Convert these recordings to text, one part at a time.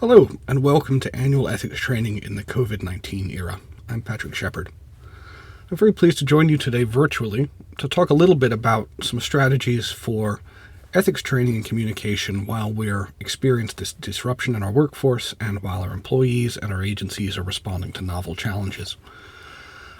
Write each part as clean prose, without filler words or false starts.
Hello, and welcome to Annual Ethics Training in the COVID-19 era. I'm Patrick Shepard. I'm very pleased to join you today virtually to talk a little bit about some strategies for ethics training and communication while we're experiencing this disruption in our workforce and while our employees and our agencies are responding to novel challenges.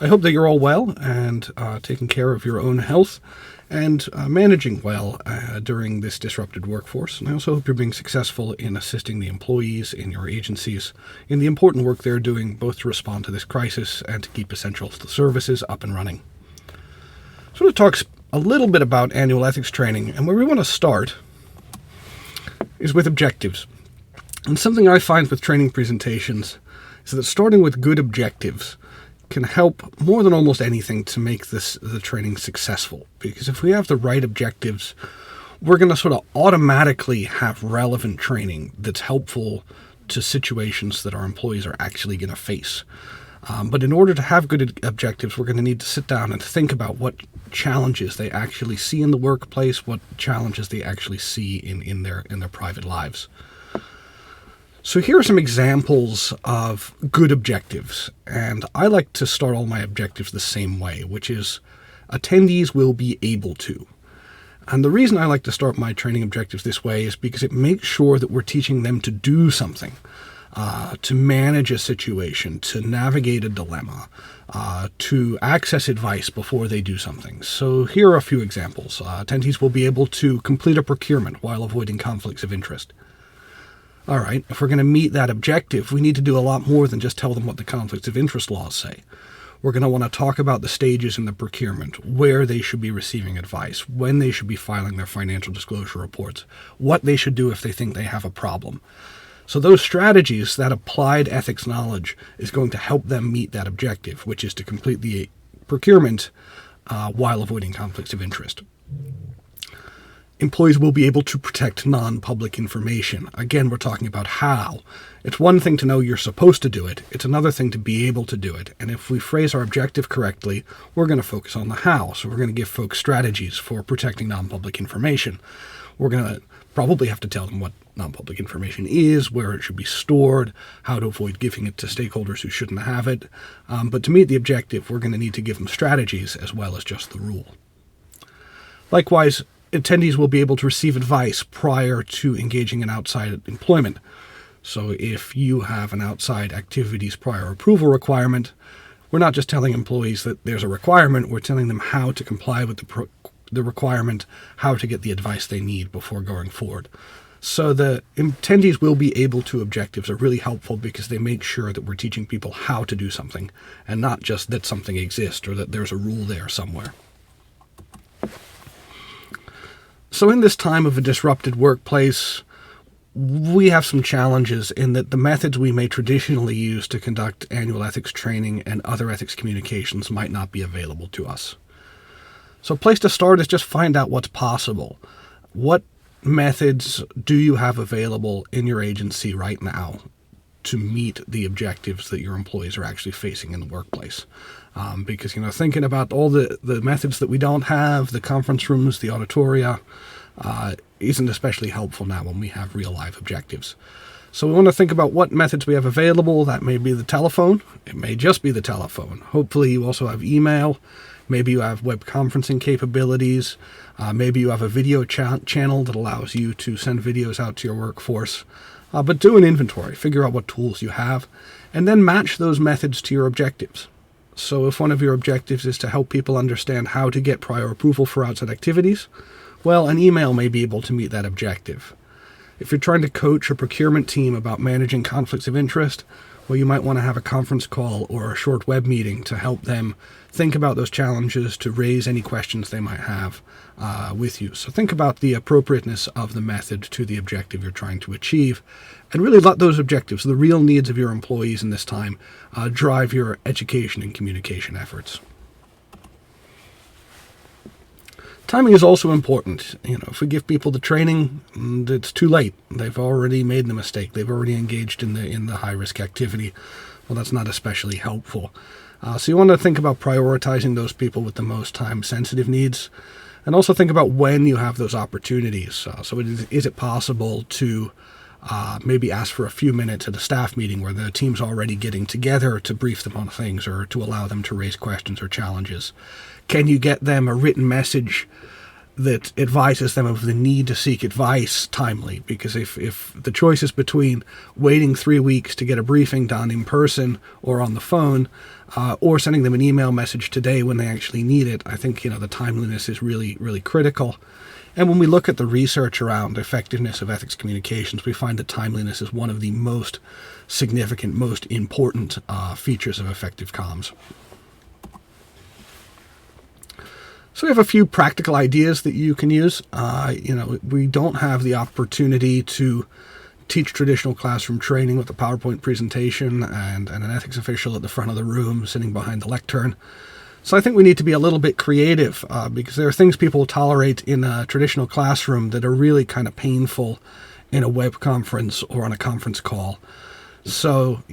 I hope that you're all well and taking care of your own health and managing well during this disrupted workforce. And I also hope you're being successful in assisting the employees in your agencies in the important work they're doing, both to respond to this crisis and to keep essential services up and running. So to talk a little bit about annual ethics training, and where we want to start is with objectives. And something I find with training presentations is that starting with good objectives can help more than almost anything to make the training successful. Because if we have the right objectives, we're going to sort of automatically have relevant training that's helpful to situations that our employees are actually going to face. But in order to have good objectives, we're going to need to sit down and think about what challenges they actually see in the workplace, what challenges they actually see in their private lives. So here are some examples of good objectives, and I like to start all my objectives the same way, which is attendees will be able to. And the reason I like to start my training objectives this way is because it makes sure that we're teaching them to do something, to manage a situation, to navigate a dilemma, to access advice before they do something. So here are a few examples. Attendees will be able to complete a procurement while avoiding conflicts of interest. All right, if we're going to meet that objective, we need to do a lot more than just tell them what the conflicts of interest laws say. We're going to want to talk about the stages in the procurement, where they should be receiving advice, when they should be filing their financial disclosure reports, what they should do if they think they have a problem. So those strategies, that applied ethics knowledge, is going to help them meet that objective, which is to complete the procurement while avoiding conflicts of interest. Employees will be able to protect non-public information. Again, we're talking about how. It's one thing to know you're supposed to do it. It's another thing to be able to do it. And if we phrase our objective correctly, we're going to focus on the how. So we're going to give folks strategies for protecting non-public information. We're going to probably have to tell them what non-public information is, where it should be stored, how to avoid giving it to stakeholders who shouldn't have it. But to meet the objective, we're going to need to give them strategies as well as just the rule. Likewise, attendees will be able to receive advice prior to engaging in outside employment. So if you have an outside activities prior approval requirement, we're not just telling employees that there's a requirement, we're telling them how to comply with the requirement, how to get the advice they need before going forward. So the attendees will be able to objectives are really helpful because they make sure that we're teaching people how to do something and not just that something exists or that there's a rule there somewhere. So in this time of a disrupted workplace, we have some challenges in that the methods we may traditionally use to conduct annual ethics training and other ethics communications might not be available to us. So a place to start is just find out what's possible. What methods do you have available in your agency right now to meet the objectives that your employees are actually facing in the workplace? Because, thinking about all the methods that we don't have, the conference rooms, the auditoria, isn't especially helpful now when we have real life objectives. So we want to think about what methods we have available. That may be the telephone. It may just be the telephone. Hopefully you also have email. Maybe you have web conferencing capabilities. Maybe you have a video channel that allows you to send videos out to your workforce. But do an inventory. Figure out what tools you have, and then match those methods to your objectives. So if one of your objectives is to help people understand how to get prior approval for outside activities, well, an email may be able to meet that objective. If you're trying to coach a procurement team about managing conflicts of interest, well, you might want to have a conference call or a short web meeting to help them think about those challenges, to raise any questions they might have with you. So think about the appropriateness of the method to the objective you're trying to achieve, and really let those objectives, the real needs of your employees in this time, drive your education and communication efforts. Timing is also important. If we give people the training, it's too late. They've already made the mistake. They've already engaged in the high-risk activity. Well, that's not especially helpful. So you want to think about prioritizing those people with the most time-sensitive needs, and also think about when you have those opportunities. So is it possible to maybe ask for a few minutes at a staff meeting where the team's already getting together to brief them on things or to allow them to raise questions or challenges? Can you get them a written message that advises them of the need to seek advice timely? Because if the choice is between waiting 3 weeks to get a briefing done in person or on the phone, or sending them an email message today when they actually need it, I think, the timeliness is really, really critical. And when we look at the research around effectiveness of ethics communications, we find that timeliness is one of the most significant, most important features of effective comms. So we have a few practical ideas that you can use. We don't have the opportunity to teach traditional classroom training with a PowerPoint presentation and an ethics official at the front of the room sitting behind the lectern. So I think we need to be a little bit creative because there are things people tolerate in a traditional classroom that are really kind of painful in a web conference or on a conference call. So,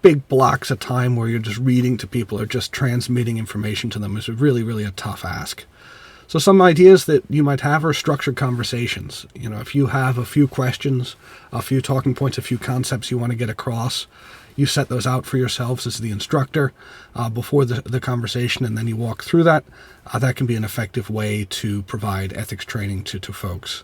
big blocks of time where you're just reading to people or just transmitting information to them is really, really a tough ask. So some ideas that you might have are structured conversations. If you have a few questions, a few talking points, a few concepts you want to get across, you set those out for yourselves as the instructor before the conversation, and then you walk through that. That can be an effective way to provide ethics training to folks.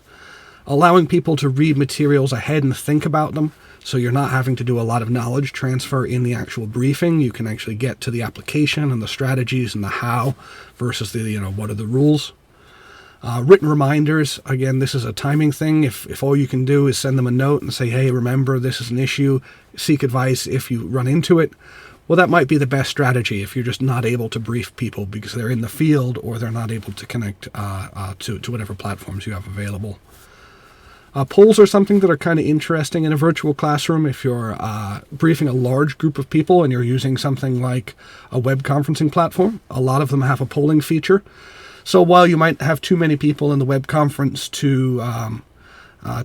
Allowing people to read materials ahead and think about them, so you're not having to do a lot of knowledge transfer in the actual briefing. You can actually get to the application and the strategies and the how versus the, what are the rules. Written reminders, again, this is a timing thing. If all you can do is send them a note and say, hey, remember, this is an issue, seek advice if you run into it, well, that might be the best strategy if you're just not able to brief people because they're in the field or they're not able to connect to whatever platforms you have available. Polls are something that are kind of interesting in a virtual classroom. If you're briefing a large group of people and you're using something like a web conferencing platform, a lot of them have a polling feature. So while you might have too many people in the web conference to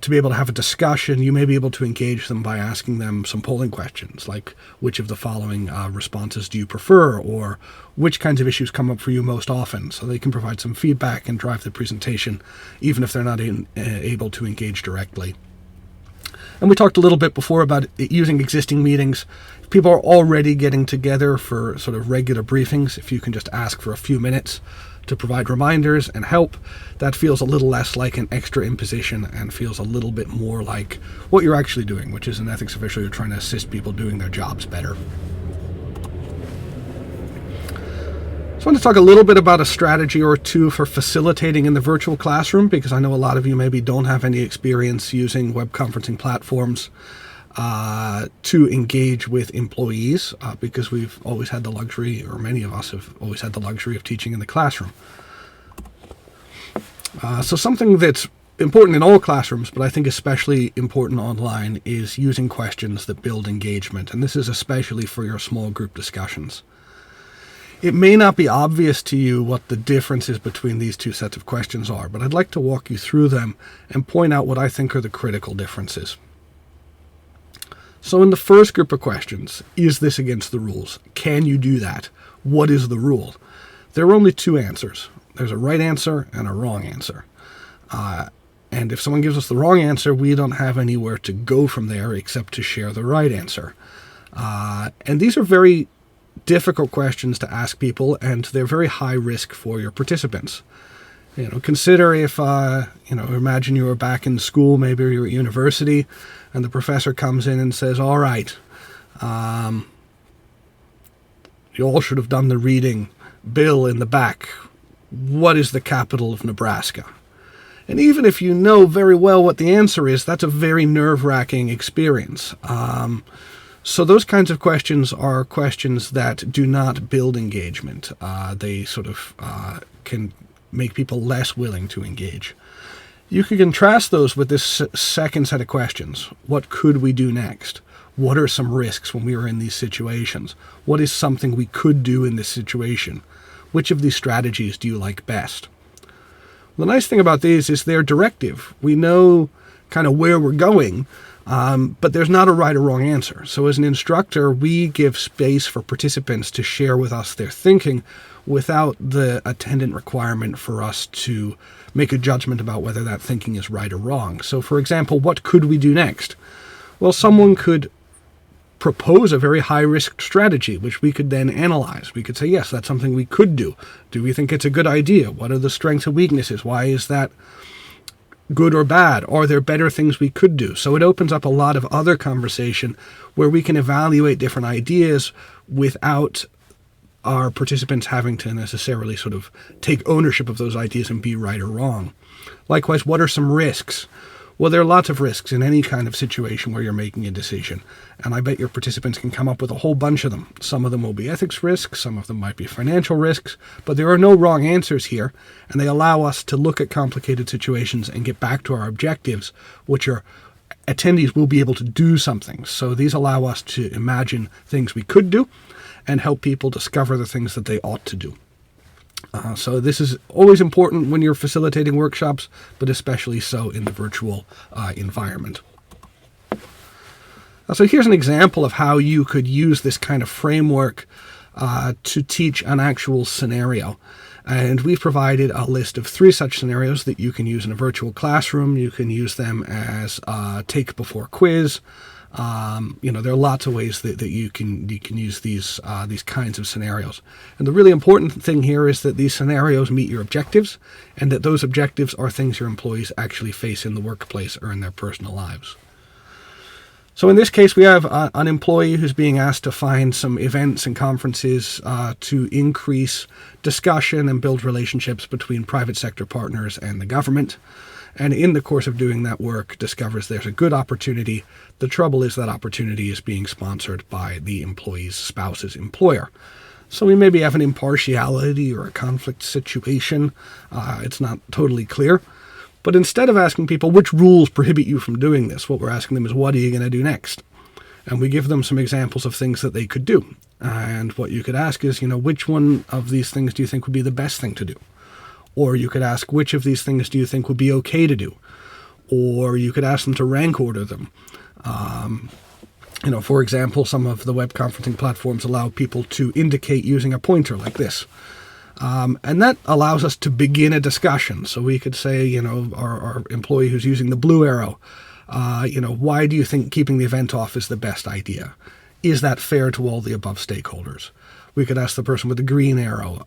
be able to have a discussion, you may be able to engage them by asking them some polling questions, like which of the following responses do you prefer, or which kinds of issues come up for you most often, so they can provide some feedback and drive the presentation, even if they're not able to engage directly. And we talked a little bit before about using existing meetings. If people are already getting together for sort of regular briefings, if you can just ask for a few minutes to provide reminders and help, that feels a little less like an extra imposition and feels a little bit more like what you're actually doing, which is an ethics official. You're trying to assist people doing their jobs better. So I want to talk a little bit about a strategy or two for facilitating in the virtual classroom, because I know a lot of you maybe don't have any experience using web conferencing platforms to engage with employees, because we've always had the luxury, or many of us have always had the luxury of teaching in the classroom. So something that's important in all classrooms, but I think especially important online, is using questions that build engagement. And this is especially for your small group discussions. It may not be obvious to you what the differences between these two sets of questions are, but I'd like to walk you through them and point out what I think are the critical differences. So in the first group of questions, is this against the rules? Can you do that? What is the rule? There are only two answers. There's a right answer and a wrong answer. And if someone gives us the wrong answer, we don't have anywhere to go from there except to share the right answer. And these are very difficult questions to ask people, and they're very high risk for your participants. Consider if, imagine you were back in school, maybe you're at university, and the professor comes in and says, all right, you all should have done the reading. Bill in the back, what is the capital of Nebraska? And even if you know very well what the answer is, that's a very nerve-wracking experience. So those kinds of questions are questions that do not build engagement. They sort of can make people less willing to engage. You can contrast those with this second set of questions. What could we do next? What are some risks when we are in these situations? What is something we could do in this situation? Which of these strategies do you like best? The nice thing about these is they're directive. We know kind of where we're going, but there's not a right or wrong answer. So as an instructor, we give space for participants to share with us their thinking without the attendant requirement for us to make a judgment about whether that thinking is right or wrong. So, for example, what could we do next? Well, someone could propose a very high-risk strategy, which we could then analyze. We could say, yes, that's something we could do. Do we think it's a good idea? What are the strengths and weaknesses? Why is that good or bad? Are there better things we could do? So it opens up a lot of other conversation where we can evaluate different ideas without our participants having to necessarily sort of take ownership of those ideas and be right or wrong. Likewise, what are some risks? Well, there are lots of risks in any kind of situation where you're making a decision, and I bet your participants can come up with a whole bunch of them. Some of them will be ethics risks, some of them might be financial risks, but there are no wrong answers here, and they allow us to look at complicated situations and get back to our objectives, which are attendees will be able to do something. So these allow us to imagine things we could do and help people discover the things that they ought to do. So this is always important when you're facilitating workshops, but especially so in the virtual environment. So here's an example of how you could use this kind of framework to teach an actual scenario. And we've provided a list of 3 such scenarios that you can use in a virtual classroom. You can use them as a take before quiz. There are lots of ways that you can use these kinds of scenarios. And the really important thing here is that these scenarios meet your objectives, and that those objectives are things your employees actually face in the workplace or in their personal lives. So in this case, we have an employee who's being asked to find some events and conferences to increase discussion and build relationships between private sector partners and the government. And in the course of doing that work, discovers there's a good opportunity. The trouble is that opportunity is being sponsored by the employee's spouse's employer. So we maybe have an impartiality or a conflict situation. It's not totally clear. But instead of asking people which rules prohibit you from doing this, what we're asking them is, what are you going to do next? And we give them some examples of things that they could do. And what you could ask is, which one of these things do you think would be the best thing to do? Or you could ask, which of these things do you think would be okay to do? Or you could ask them to rank order them. For example, some of the web conferencing platforms allow people to indicate using a pointer like this. And that allows us to begin a discussion. So we could say, our employee who's using the blue arrow, why do you think keeping the event off is the best idea? Is that fair to all the above stakeholders? We could ask the person with the green arrow,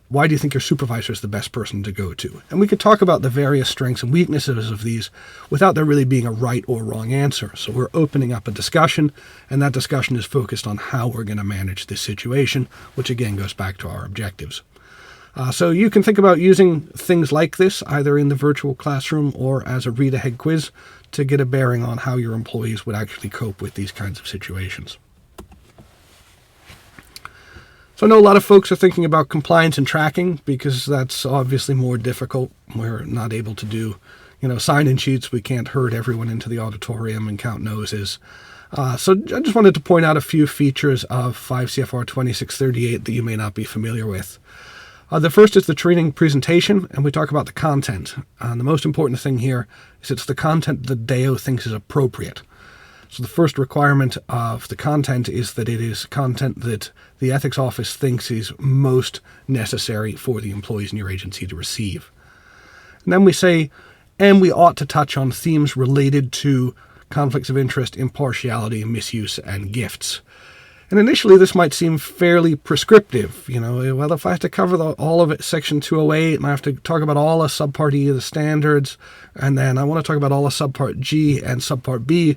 why do you think your supervisor is the best person to go to? And we could talk about the various strengths and weaknesses of these without there really being a right or wrong answer. So we're opening up a discussion, and that discussion is focused on how we're going to manage this situation, which again goes back to our objectives. So you can think about using things like this, either in the virtual classroom or as a read-ahead quiz, to get a bearing on how your employees would actually cope with these kinds of situations. So I know a lot of folks are thinking about compliance and tracking because that's obviously more difficult. We're not able to do, sign-in sheets. We can't herd everyone into the auditorium and count noses. So I just wanted to point out a few features of 5 CFR 2638 that you may not be familiar with. The first is the training presentation, and we talk about the content. And the most important thing here is it's the content that DAO thinks is appropriate. So the first requirement of the content is that it is content that the ethics office thinks is most necessary for the employees in your agency to receive. And then we say, and we ought to touch on themes related to conflicts of interest, impartiality, misuse, and gifts. And initially this might seem fairly prescriptive. Well, if I have to cover all of it, Section 208, and I have to talk about all of Subpart E of the standards, and then I want to talk about all of Subpart G and Subpart B,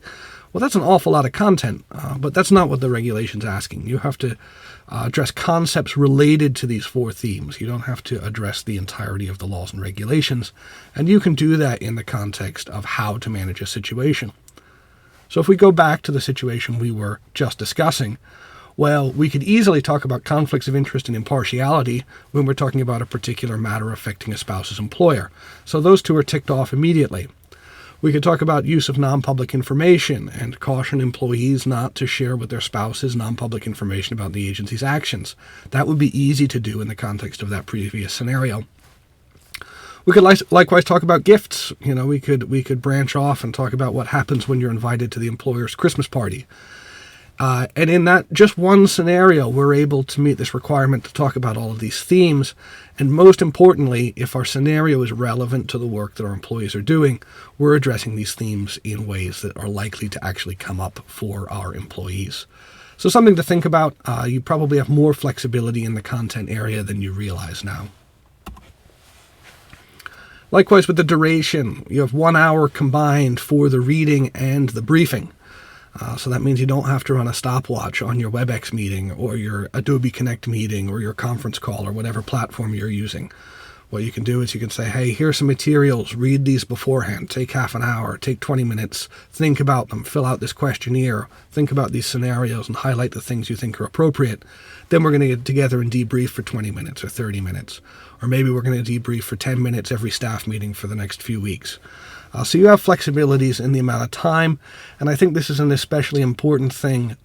well, that's an awful lot of content, but that's not what the regulation's asking. You have to address concepts related to these 4 themes. You don't have to address the entirety of the laws and regulations, and you can do that in the context of how to manage a situation. So if we go back to the situation we were just discussing, well, we could easily talk about conflicts of interest and impartiality when we're talking about a particular matter affecting a spouse's employer. So those 2 are ticked off immediately. We could talk about use of non-public information and caution employees not to share with their spouses non-public information about the agency's actions. That would be easy to do in the context of that previous scenario. We could likewise talk about gifts. We could branch off and talk about what happens when you're invited to the employer's Christmas party. And in that just one scenario, we're able to meet this requirement to talk about all of these themes. And most importantly, if our scenario is relevant to the work that our employees are doing, we're addressing these themes in ways that are likely to actually come up for our employees. So something to think about. You probably have more flexibility in the content area than you realize now. Likewise with the duration, you have 1 hour combined for the reading and the briefing. So that means you don't have to run a stopwatch on your WebEx meeting or your Adobe Connect meeting or your conference call or whatever platform you're using. What you can do is you can say, hey, here's some materials, read these beforehand, take half an hour, take 20 minutes, think about them, fill out this questionnaire, think about these scenarios and highlight the things you think are appropriate. Then we're going to get together and debrief for 20 minutes or 30 minutes. Or maybe we're going to debrief for 10 minutes every staff meeting for the next few weeks. So you have flexibilities in the amount of time, and I think this is an especially important thing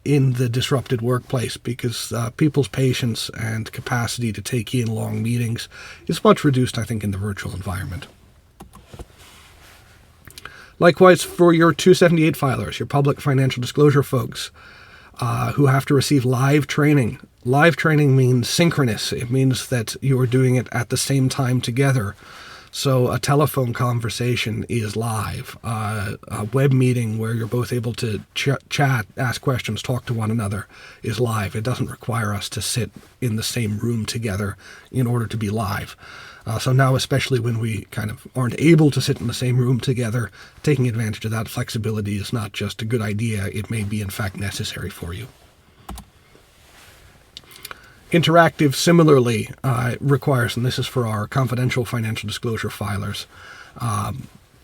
in the disrupted workplace because people's patience and capacity to take in long meetings is much reduced, I think, in the virtual environment. Likewise, for your 278 filers, your public financial disclosure folks who have to receive live training. Live training means synchronous. It means that you are doing it at the same time together. So a telephone conversation is live. A web meeting where you're both able to chat, ask questions, talk to one another is live. It doesn't require us to sit in the same room together in order to be live. So now, especially when we kind of aren't able to sit in the same room together, taking advantage of that flexibility is not just a good idea. It may be, in fact, necessary for you. Interactive, similarly, requires, and this is for our confidential financial disclosure filers,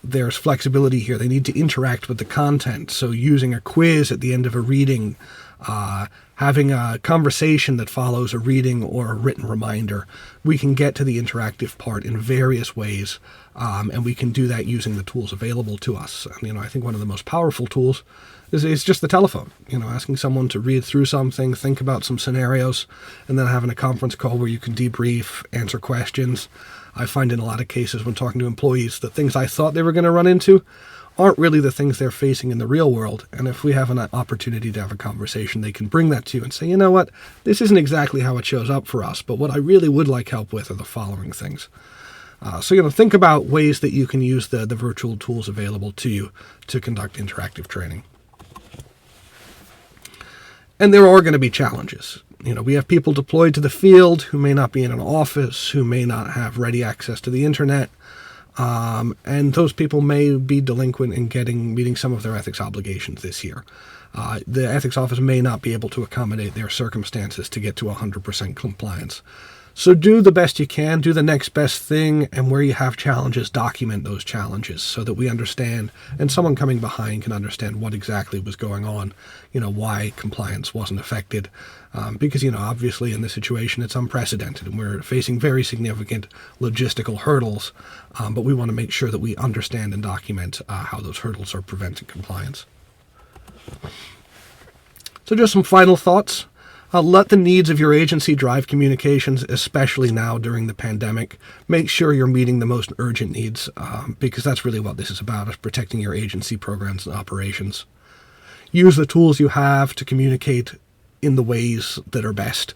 there's flexibility here. They need to interact with the content. So using a quiz at the end of a reading, having a conversation that follows a reading or a written reminder, we can get to the interactive part in various ways, and we can do that using the tools available to us. And, I think one of the most powerful tools is just the telephone, asking someone to read through something, think about some scenarios, and then having a conference call where you can debrief, answer questions. I find in a lot of cases when talking to employees, the things I thought they were going to run into aren't really the things they're facing in the real world. And if we have an opportunity to have a conversation, they can bring that to you and say, you know what, this isn't exactly how it shows up for us, but what I really would like help with are the following things. So, think about ways that you can use the virtual tools available to you to conduct interactive training. And there are going to be challenges. We have people deployed to the field who may not be in an office, who may not have ready access to the internet, and those people may be delinquent in meeting some of their ethics obligations this year. The ethics office may not be able to accommodate their circumstances to get to 100% compliance. So do the best you can, do the next best thing, and where you have challenges, document those challenges so that we understand, and someone coming behind can understand what exactly was going on, why compliance wasn't affected. Because, obviously in this situation it's unprecedented and we're facing very significant logistical hurdles, but we want to make sure that we understand and document how those hurdles are preventing compliance. So just some final thoughts. Let the needs of your agency drive communications, especially now during the pandemic. Make sure you're meeting the most urgent needs, because that's really what this is about, is protecting your agency programs and operations. Use the tools you have to communicate in the ways that are best.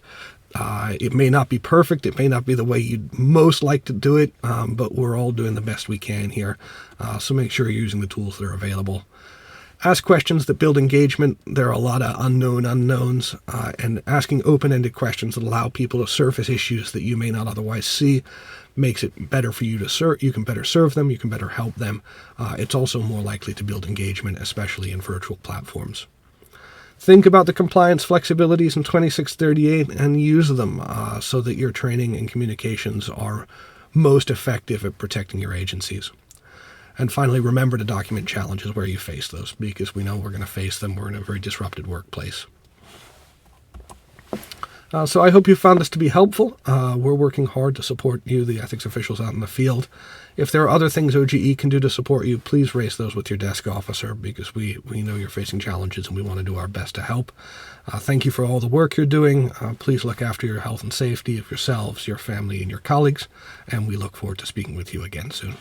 It may not be perfect, it may not be the way you'd most like to do it, but we're all doing the best we can here. So make sure you're using the tools that are available. Ask questions that build engagement. There are a lot of unknown unknowns, and asking open-ended questions that allow people to surface issues that you may not otherwise see makes it better for you to serve. You can better serve them. You can better help them. It's also more likely to build engagement, especially in virtual platforms. Think about the compliance flexibilities in 2638 and use them so that your training and communications are most effective at protecting your agencies. And finally, remember to document challenges where you face those, because we know we're going to face them. We're in a very disrupted workplace. So I hope you found this to be helpful. We're working hard to support you, the ethics officials out in the field. If there are other things OGE can do to support you, please raise those with your desk officer, because we know you're facing challenges and we want to do our best to help. Thank you for all the work you're doing. Please look after your health and safety of yourselves, your family, and your colleagues, and we look forward to speaking with you again soon.